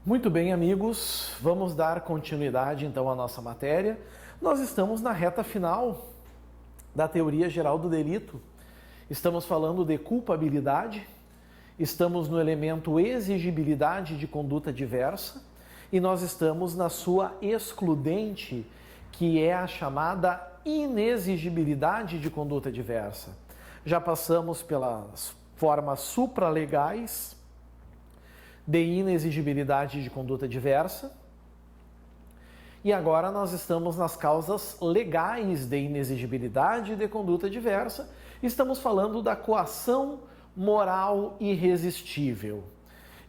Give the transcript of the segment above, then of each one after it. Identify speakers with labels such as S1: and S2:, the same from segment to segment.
S1: Muito bem, amigos, vamos dar continuidade então à nossa matéria. Nós estamos na reta final da teoria geral do delito. Estamos falando de culpabilidade, estamos no elemento exigibilidade de conduta diversa e nós estamos na sua excludente, que é a chamada inexigibilidade de conduta diversa. Já passamos pelas formas supralegais de inexigibilidade de conduta diversa. E agora nós estamos nas causas legais de inexigibilidade de conduta diversa. Estamos falando da coação moral irresistível.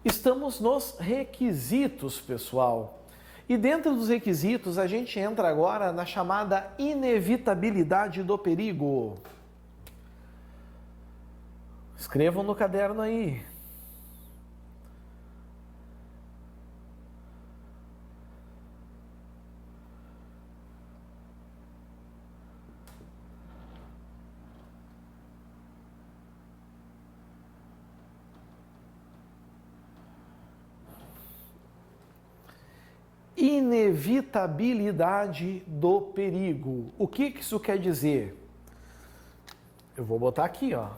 S1: Estamos nos requisitos, pessoal. E dentro dos requisitos a gente entra agora na chamada inevitabilidade do perigo. Escrevam no caderno aí. Inevitabilidade do perigo. O que isso quer dizer? Eu vou botar aqui, ó.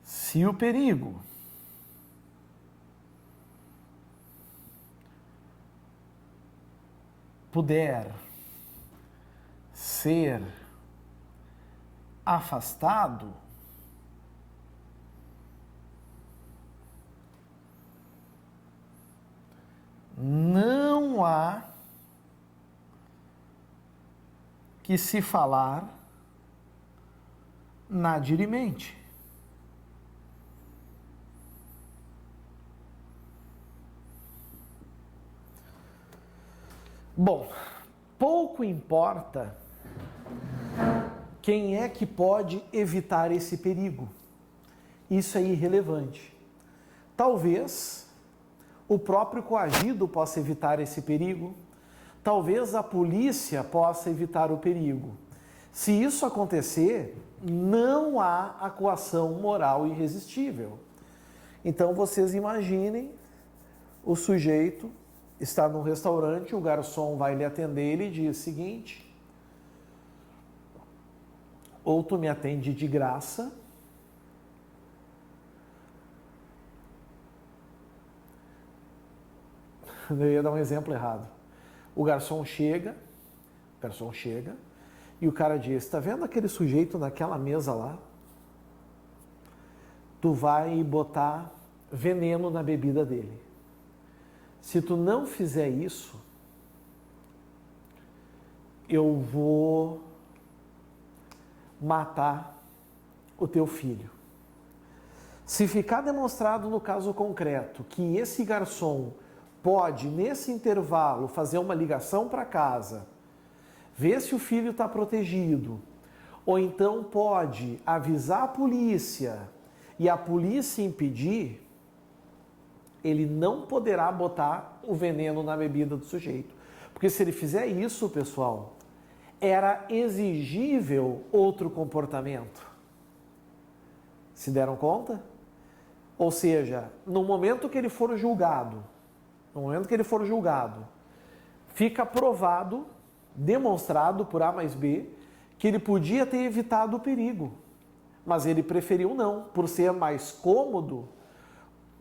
S1: Se o perigo puder ser afastado, não há que se falar na dirimente. Bom, pouco importa quem é que pode evitar esse perigo. Isso é irrelevante. Talvez o próprio coagido possa evitar esse perigo. Talvez a polícia possa evitar o perigo. Se isso acontecer, não há a coação moral irresistível. Então vocês imaginem, o sujeito está num restaurante, o garçom vai lhe atender, ele diz o seguinte: ou tu me atende de graça, eu ia dar um exemplo errado. O garçom chega e o cara diz: tá vendo aquele sujeito naquela mesa lá? Tu vai botar veneno na bebida dele. Se tu não fizer isso, eu vou matar o teu filho. Se ficar demonstrado no caso concreto que esse garçom pode, nesse intervalo, fazer uma ligação para casa, ver se o filho está protegido, ou então pode avisar a polícia e a polícia impedir, ele não poderá botar o veneno na bebida do sujeito. Porque se ele fizer isso, pessoal, era exigível outro comportamento. Se deram conta? Ou seja, no momento que ele for julgado, fica provado, demonstrado por A mais B, que ele podia ter evitado o perigo. Mas ele preferiu não, por ser mais cômodo,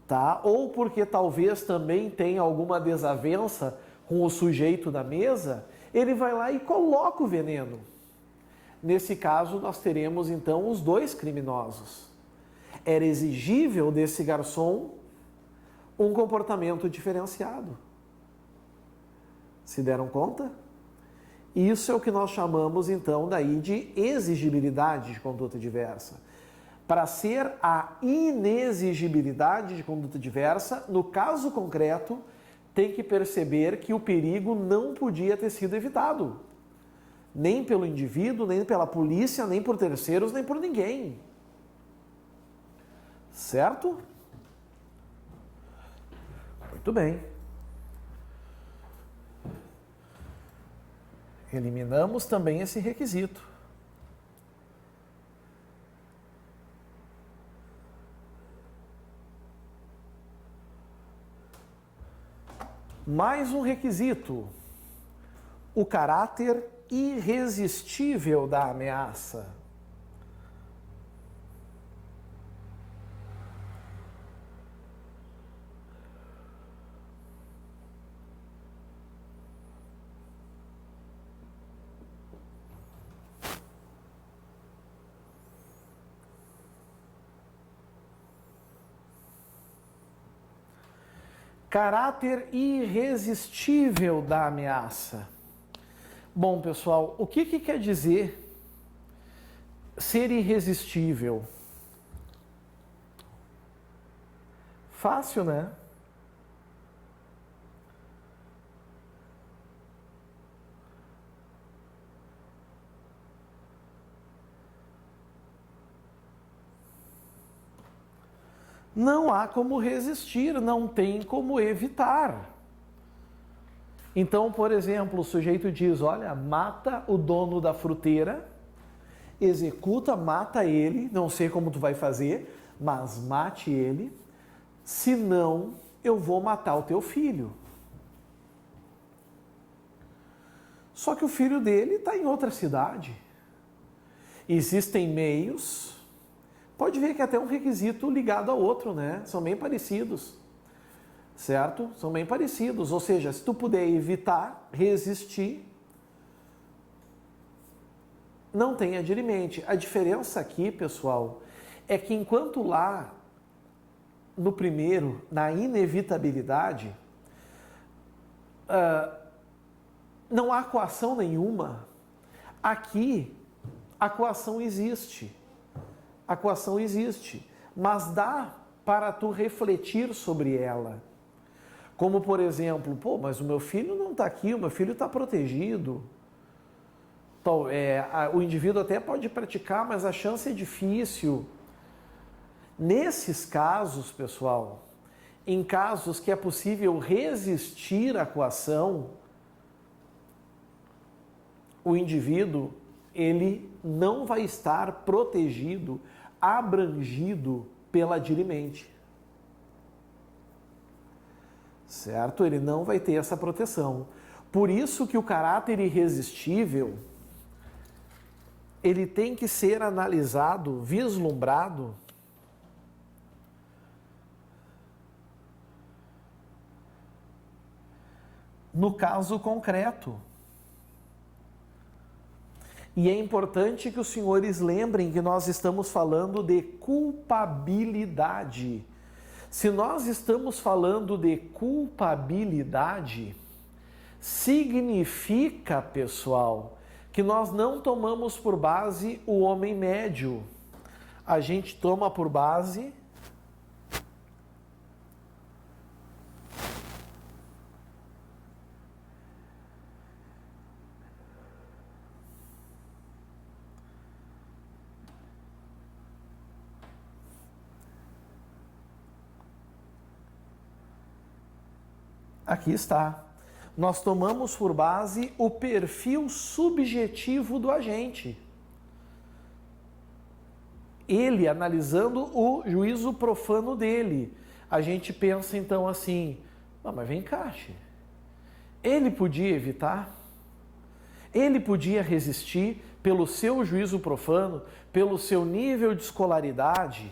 S1: tá? Ou porque talvez também tenha alguma desavença com o sujeito da mesa, ele vai lá e coloca o veneno. Nesse caso, nós teremos então os dois criminosos. Era exigível desse garçom um comportamento diferenciado. Se deram conta? Isso é o que nós chamamos então daí de exigibilidade de conduta diversa. Para ser a inexigibilidade de conduta diversa, no caso concreto, tem que perceber que o perigo não podia ter sido evitado. Nem pelo indivíduo, nem pela polícia, nem por terceiros, nem por ninguém. Certo? Muito bem. Eliminamos também esse requisito. Mais um requisito: o caráter irresistível da ameaça. Caráter irresistível da ameaça. Bom, pessoal, o que quer dizer ser irresistível? Fácil, né? Não há como resistir, não tem como evitar. Então, por exemplo, o sujeito diz, olha, mata o dono da fruteira, executa, mata ele, não sei como tu vai fazer, mas mate ele, senão eu vou matar o teu filho. Só que o filho dele está em outra cidade. Existem meios... Pode ver que até um requisito ligado ao outro, né? São bem parecidos, certo? São bem parecidos, ou seja, se tu puder evitar, resistir, não tem adirimente. A diferença aqui, pessoal, é que enquanto lá, no primeiro, na inevitabilidade, não há coação nenhuma, aqui a coação existe. A coação existe, mas dá para tu refletir sobre ela. Como, por exemplo, pô, mas o meu filho não está aqui, o meu filho está protegido. Então, o indivíduo até pode praticar, mas a chance é difícil. Nesses casos, pessoal, em casos que é possível resistir à coação, o indivíduo, ele não vai estar protegido, abrangido pela dirimente. Certo? Ele não vai ter essa proteção. Por isso que o caráter irresistível, ele tem que ser analisado, vislumbrado, no caso concreto. E é importante que os senhores lembrem que nós estamos falando de culpabilidade. Se nós estamos falando de culpabilidade, significa, pessoal, que nós não tomamos por base o homem médio. A gente toma por base aqui está. Nós tomamos por base o perfil subjetivo do agente. Ele analisando o juízo profano dele. A gente pensa então assim, mas vem cá, ele podia evitar? Ele podia resistir pelo seu juízo profano, pelo seu nível de escolaridade,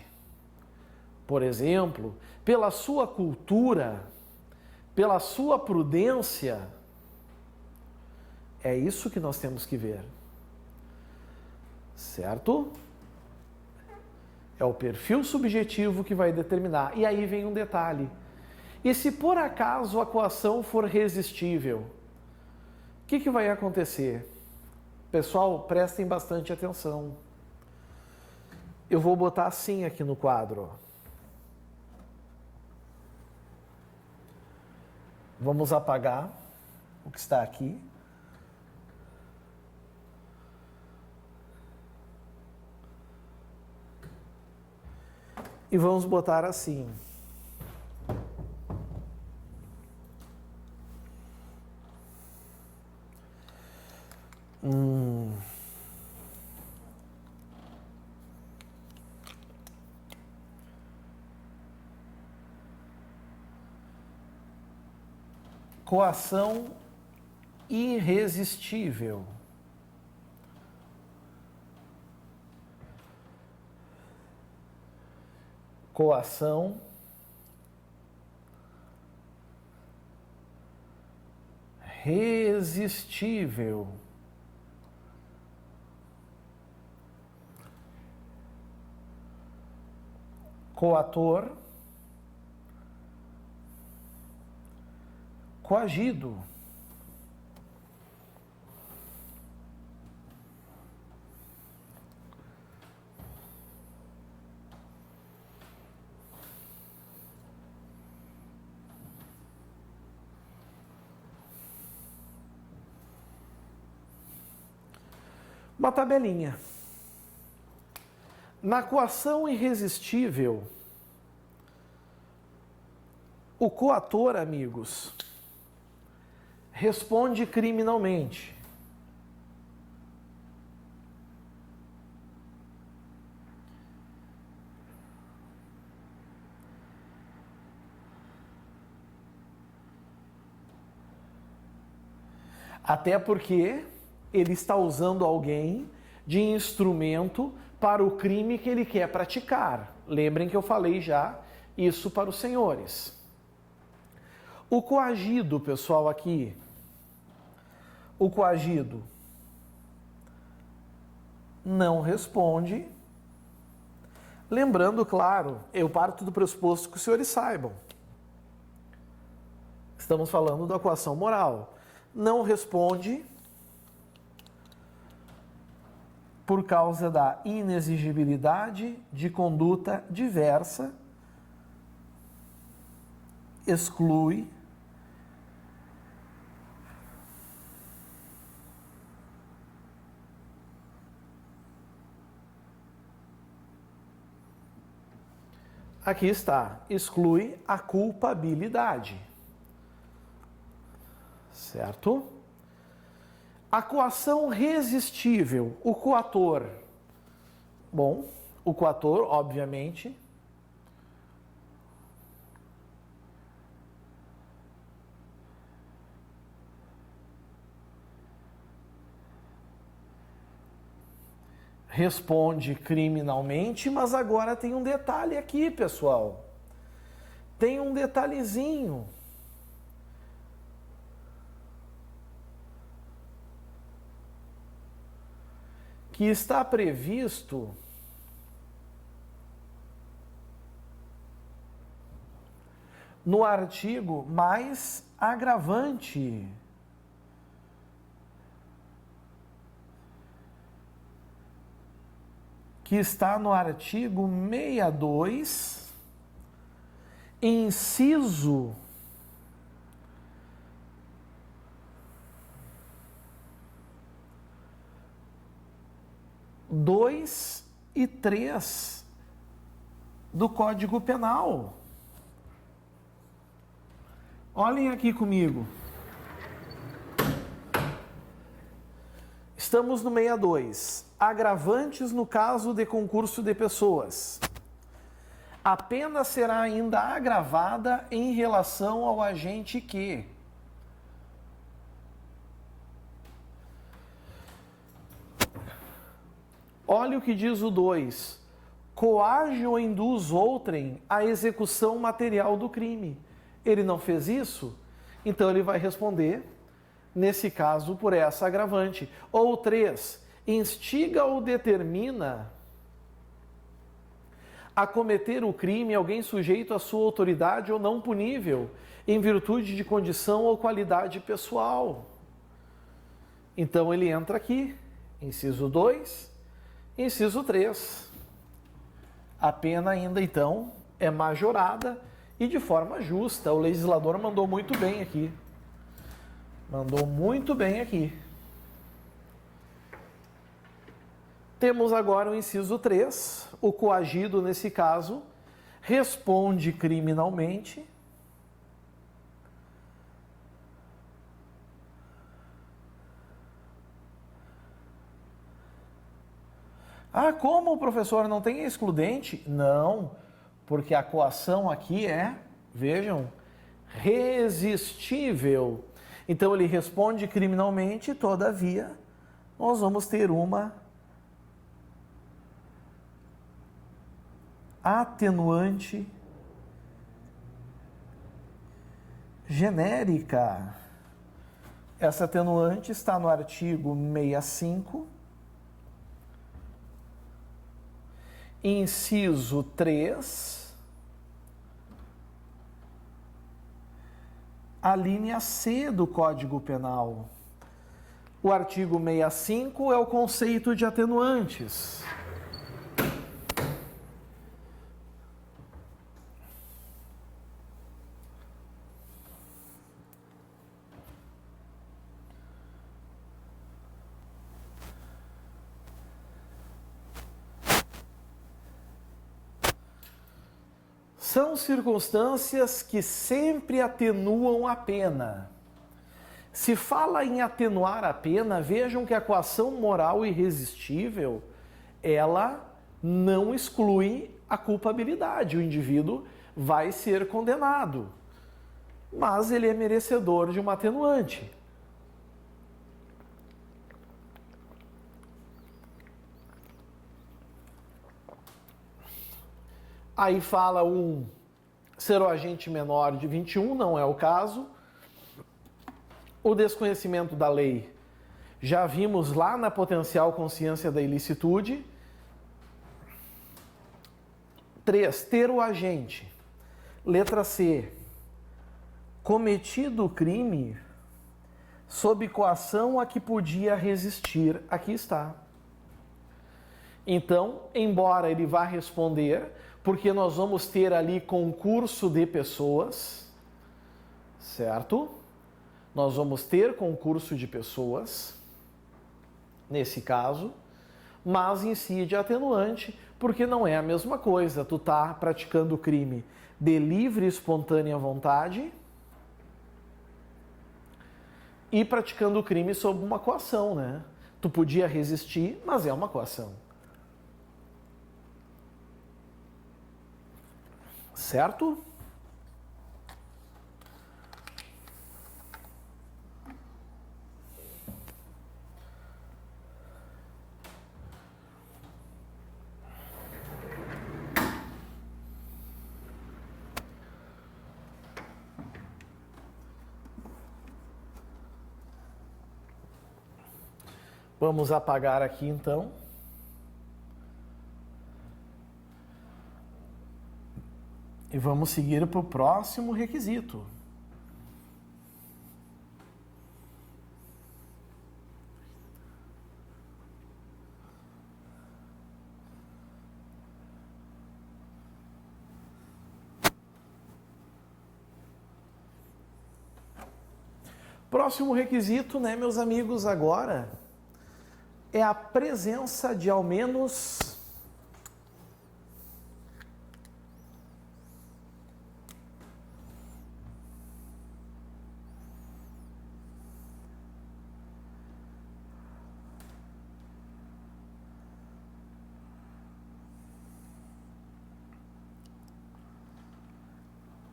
S1: por exemplo, pela sua cultura, pela sua prudência? É isso que nós temos que ver. Certo? É o perfil subjetivo que vai determinar. E aí vem um detalhe. E se por acaso a coação for resistível, o que vai acontecer? Pessoal, prestem bastante atenção. Eu vou botar assim aqui no quadro. Vamos apagar o que está aqui. E vamos botar assim. Coação irresistível. Coação resistível. Coator coagido. Uma tabelinha. Na coação irresistível, o coator, amigos, responde criminalmente. Até porque ele está usando alguém de instrumento para o crime que ele quer praticar. Lembrem que eu falei já isso para os senhores. O coagido, pessoal, aqui. O coagido não responde. Lembrando, claro, eu parto do pressuposto que os senhores saibam. Estamos falando da coação moral. Não responde por causa da inexigibilidade de conduta diversa, exclui aqui está, exclui a culpabilidade, certo? A coação resistível, o coator. Bom, o coator, obviamente, responde criminalmente, mas agora tem um detalhe aqui, pessoal. Tem um detalhezinho. Que está previsto no artigo mais agravante. Que está no artigo 62, inciso 2 e 3 do Código Penal. Olhem aqui comigo. Estamos no 62. Agravantes no caso de concurso de pessoas. A pena será ainda agravada em relação ao agente que olha o que diz o 2. Coage ou induz outrem à execução material do crime. Ele não fez isso? Então ele vai responder, nesse caso, por essa agravante. Ou 3. Instiga ou determina a cometer o crime alguém sujeito à sua autoridade ou não punível, em virtude de condição ou qualidade pessoal. Então ele entra aqui, inciso 2, inciso 3. A pena ainda, então, é majorada e de forma justa. O legislador mandou muito bem aqui. Mandou muito bem aqui. Temos agora o inciso 3. O coagido, nesse caso, responde criminalmente. Ah, como o professor não tem excludente? Não, porque a coação aqui é, vejam, resistível. Então ele responde criminalmente, todavia, nós vamos ter uma atenuante genérica. Essa atenuante está no artigo 65, inciso 3, a linha C do Código Penal. O artigo 65 é o conceito de atenuantes. São circunstâncias que sempre atenuam a pena. Se fala em atenuar a pena, vejam que a coação moral irresistível, ela não exclui a culpabilidade. O indivíduo vai ser condenado, mas ele é merecedor de uma atenuante. Aí fala ser o agente menor de 21, não é o caso. O desconhecimento da lei, já vimos lá na potencial consciência da ilicitude. 3, ter o agente. Letra C, cometido o crime sob coação a que podia resistir. Aqui está. Então, embora ele vá responder, porque nós vamos ter ali concurso de pessoas, certo? Nós vamos ter concurso de pessoas, nesse caso, mas incide atenuante, porque não é a mesma coisa. Tu tá praticando o crime de livre e espontânea vontade e praticando o crime sob uma coação, né? Tu podia resistir, mas é uma coação. Certo? Vamos apagar aqui então. E vamos seguir para o próximo requisito. Próximo requisito, né, meus amigos, agora é a presença de ao menos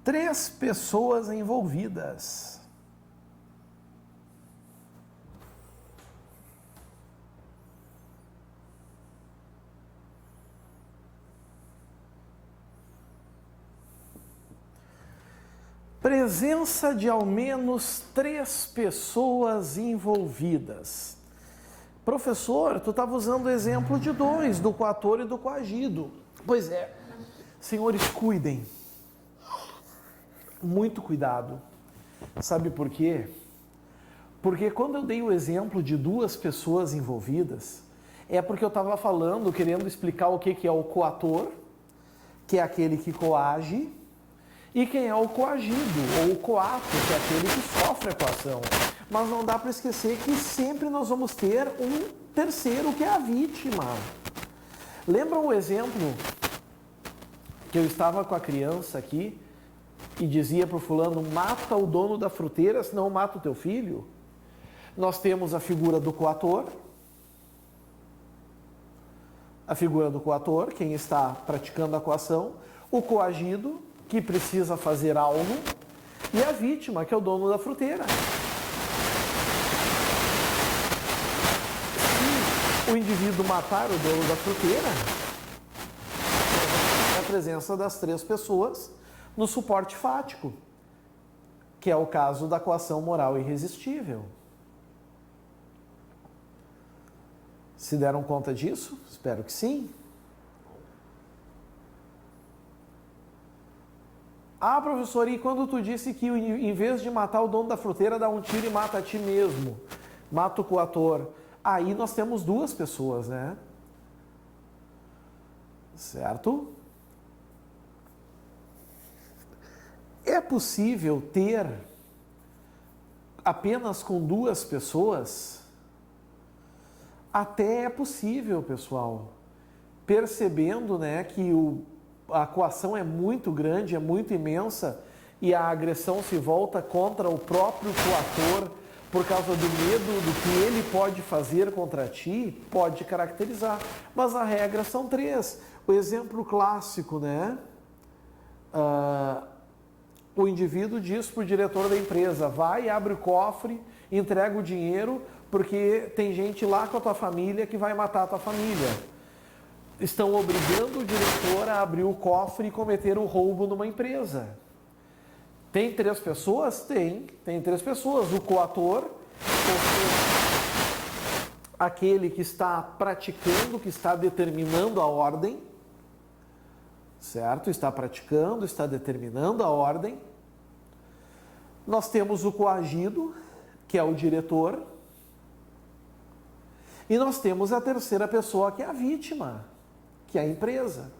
S1: 3 pessoas envolvidas. Presença de ao menos 3 pessoas envolvidas. Professor, tu estava usando o exemplo de 2, do coator e do coagido. Pois é, senhores, cuidem. Muito cuidado. Sabe por quê? Porque quando eu dei o exemplo de 2 pessoas envolvidas, é porque eu estava falando, querendo explicar o que é o coator, que é aquele que coage, e quem é o coagido, ou o coato, que é aquele que sofre a coação. Mas não dá para esquecer que sempre nós vamos ter um terceiro, que é a vítima. Lembram o exemplo que eu estava com a criança aqui e dizia para o fulano, mata o dono da fruteira, senão mata o teu filho? Nós temos a figura do coator, quem está praticando a coação, o coagido, que precisa fazer algo, e a vítima, que é o dono da fruteira. Se o indivíduo matar o dono da fruteira, é a presença das 3 pessoas no suporte fático, que é o caso da coação moral irresistível. Se deram conta disso? Espero que sim. Ah, professor, e quando tu disse que em vez de matar o dono da fruteira, dá um tiro e mata a ti mesmo, mata o coator. Aí nós temos 2 pessoas, né? Certo? É possível ter apenas com 2 pessoas? Até é possível, pessoal. Percebendo, né, que a coação é muito grande, é muito imensa e a agressão se volta contra o próprio coator por causa do medo do que ele pode fazer contra ti, pode caracterizar. Mas a regra são 3. O exemplo clássico, né? O indivíduo diz para o diretor da empresa, vai, abre o cofre, entrega o dinheiro, porque tem gente lá com a tua família que vai matar a tua família. Estão obrigando o diretor a abrir o cofre e cometer o roubo numa empresa. Tem 3 pessoas? Tem 3 pessoas. O coator, aquele que está praticando, que está determinando a ordem, certo? Está praticando, está determinando a ordem. Nós temos o coagido, que é o diretor. E nós temos a terceira pessoa, que é a vítima, que é a empresa.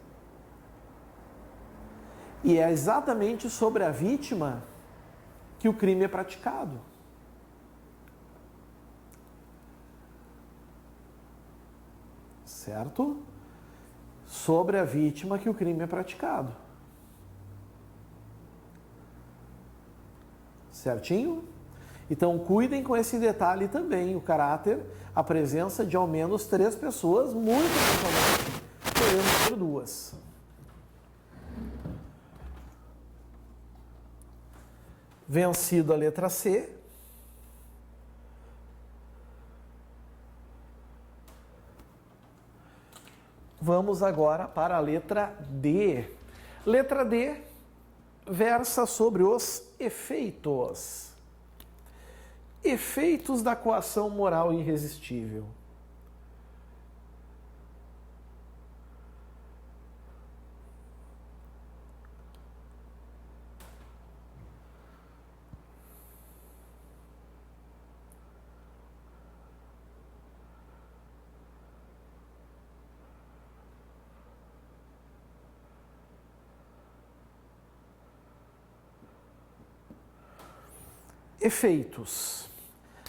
S1: E é exatamente sobre a vítima que o crime é praticado. Certo? Sobre a vítima que o crime é praticado. Certinho? Então, cuidem com esse detalhe também, o caráter, a presença de ao menos 3 pessoas, muito eventualmente, podemos ter 2. Vencido a letra C, vamos agora para a letra D. Letra D versa sobre os efeitos. Efeitos da coação moral irresistível. Efeitos.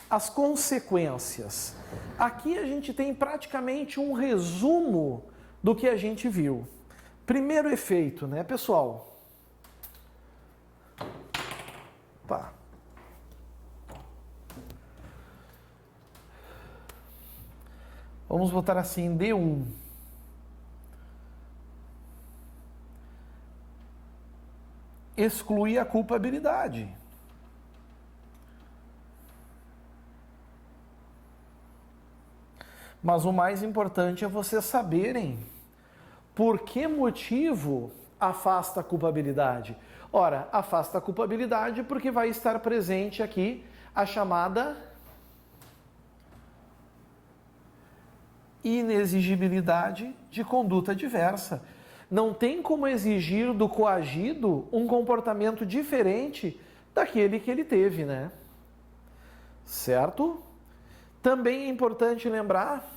S1: As consequências. Aqui a gente tem praticamente um resumo do que a gente viu. Primeiro efeito, né, pessoal? Tá. Vamos botar assim, D1. Exclui a culpabilidade. Mas o mais importante é vocês saberem por que motivo afasta a culpabilidade. Ora, afasta a culpabilidade porque vai estar presente aqui a chamada inexigibilidade de conduta diversa. Não tem como exigir do coagido um comportamento diferente daquele que ele teve, né? Certo? Também é importante lembrar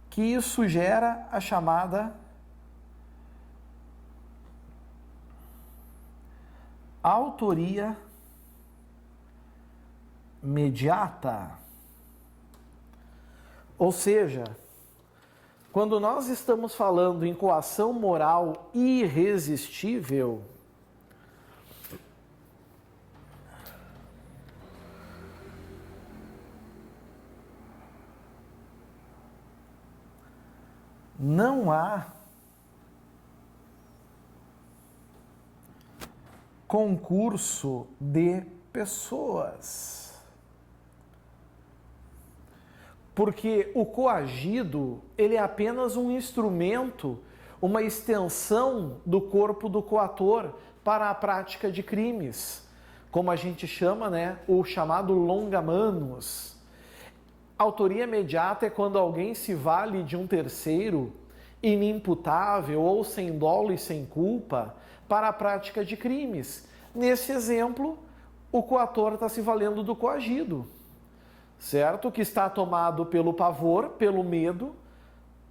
S1: que isso gera a chamada autoria mediata. Ou seja, quando nós estamos falando em coação moral irresistível, não há concurso de pessoas. Porque o coagido, ele é apenas um instrumento, uma extensão do corpo do coator para a prática de crimes, como a gente chama, né, o chamado longa-manus. Autoria imediata é quando alguém se vale de um terceiro, inimputável ou sem dolo e sem culpa, para a prática de crimes. Nesse exemplo, o coator está se valendo do coagido, certo? Que está tomado pelo pavor, pelo medo,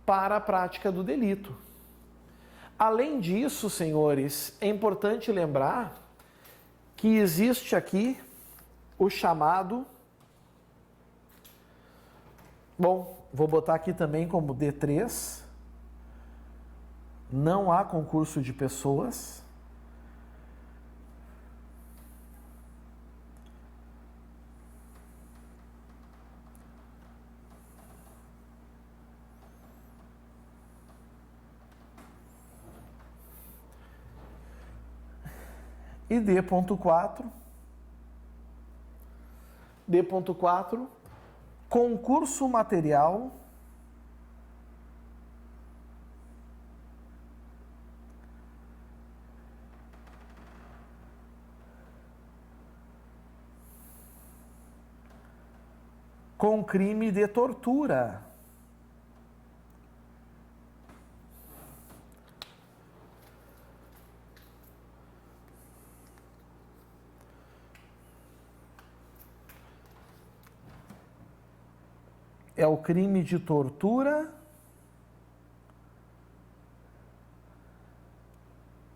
S1: para a prática do delito. Além disso, senhores, é importante lembrar que existe aqui o chamado... Bom, vou botar aqui também como D3. Não há concurso de pessoas. E D.4, concurso material com crime de tortura. É o crime de tortura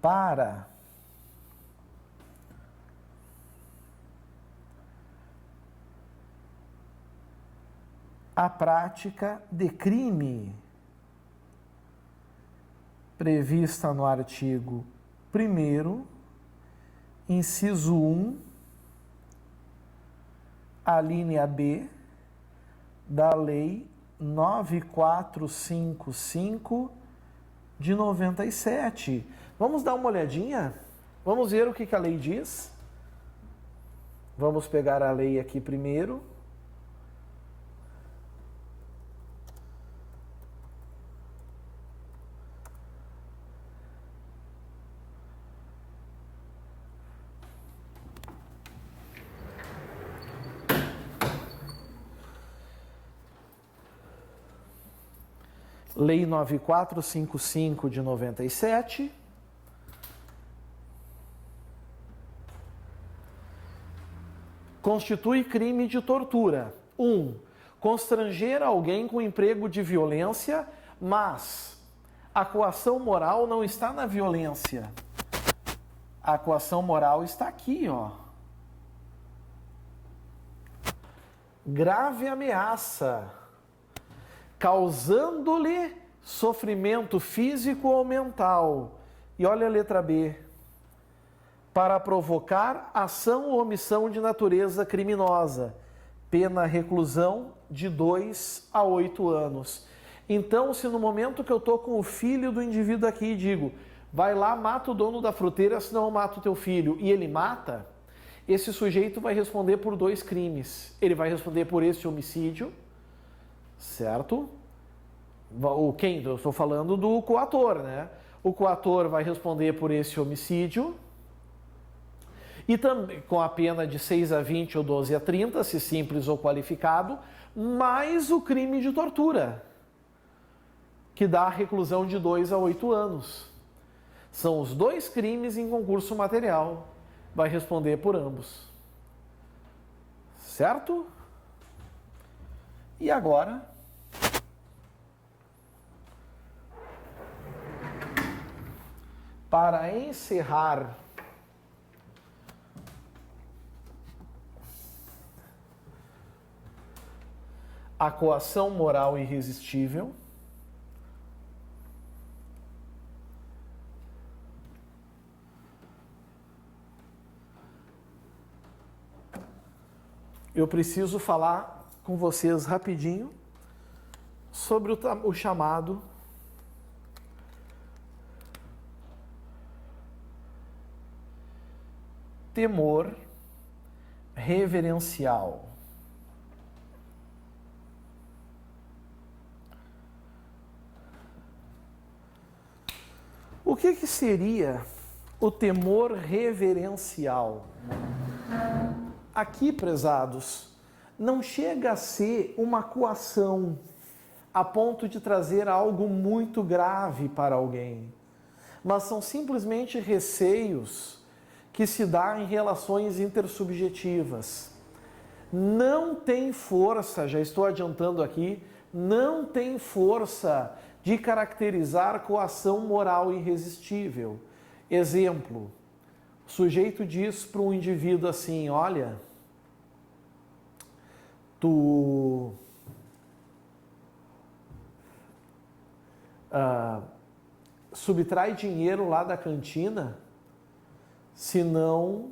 S1: para a prática de crime prevista no artigo 1º, inciso 1, a linha B, da Lei 9455 de 97. Vamos dar uma olhadinha? Vamos ver o que a lei diz? Vamos pegar a lei aqui primeiro. Lei 9455 de 97. Constitui crime de tortura. 1. Constranger alguém com emprego de violência, mas a coação moral não está na violência. A coação moral está aqui, ó. Grave ameaça, causando-lhe sofrimento físico ou mental. E olha a letra B. Para provocar ação ou omissão de natureza criminosa. Pena reclusão de 2 a 8 anos. Então, se no momento que eu estou com o filho do indivíduo aqui e digo, vai lá, mata o dono da fruteira, senão eu mato o teu filho, e ele mata, esse sujeito vai responder por 2 crimes. Ele vai responder por esse homicídio, certo? Quem? Eu estou falando do coator, né? O coator vai responder por esse homicídio e também com a pena de 6 a 20 ou 12 a 30, se simples ou qualificado, mais o crime de tortura, que dá a reclusão de 2 a 8 anos. São os 2 crimes em concurso material. Vai responder por ambos. Certo? E agora, para encerrar a coação moral irresistível, eu preciso falar com vocês rapidinho sobre o chamado temor reverencial. O que seria o temor reverencial? Aqui, prezados, não chega a ser uma coação a ponto de trazer algo muito grave para alguém, mas são simplesmente receios que se dá em relações intersubjetivas. Não tem força, já estou adiantando aqui, não tem força de caracterizar coação moral irresistível. Exemplo, o sujeito diz para um indivíduo assim, olha, tu subtrai dinheiro lá da cantina, senão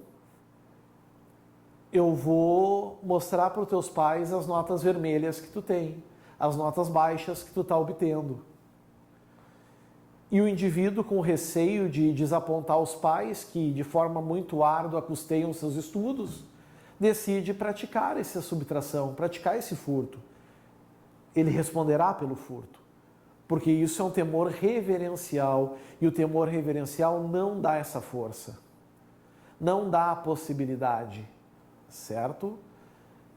S1: eu vou mostrar para os teus pais as notas vermelhas que tu tem, as notas baixas que tu está obtendo. E o indivíduo, com receio de desapontar os pais, que de forma muito árdua custeiam seus estudos, decide praticar essa subtração, praticar esse furto. Ele responderá pelo furto, porque isso é um temor reverencial, e o temor reverencial não dá essa força, não dá a possibilidade, certo?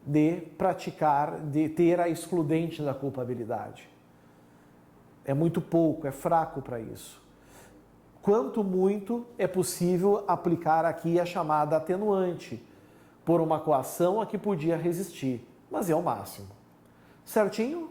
S1: De praticar, de ter a excludente da culpabilidade. É muito pouco, é fraco para isso. Quanto muito é possível aplicar aqui a chamada atenuante, por uma coação a que podia resistir, mas é o máximo. Certinho?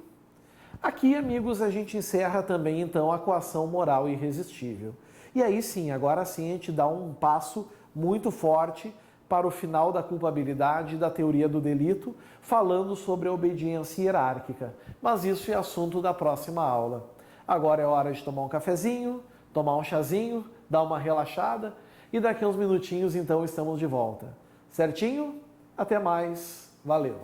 S1: Aqui, amigos, a gente encerra também, então, a coação moral irresistível. E aí sim, agora sim, a gente dá um passo muito forte para o final da culpabilidade e da teoria do delito, falando sobre a obediência hierárquica. Mas isso é assunto da próxima aula. Agora é hora de tomar um cafezinho, tomar um chazinho, dar uma relaxada e daqui a uns minutinhos, então, estamos de volta. Certinho? Até mais. Valeu!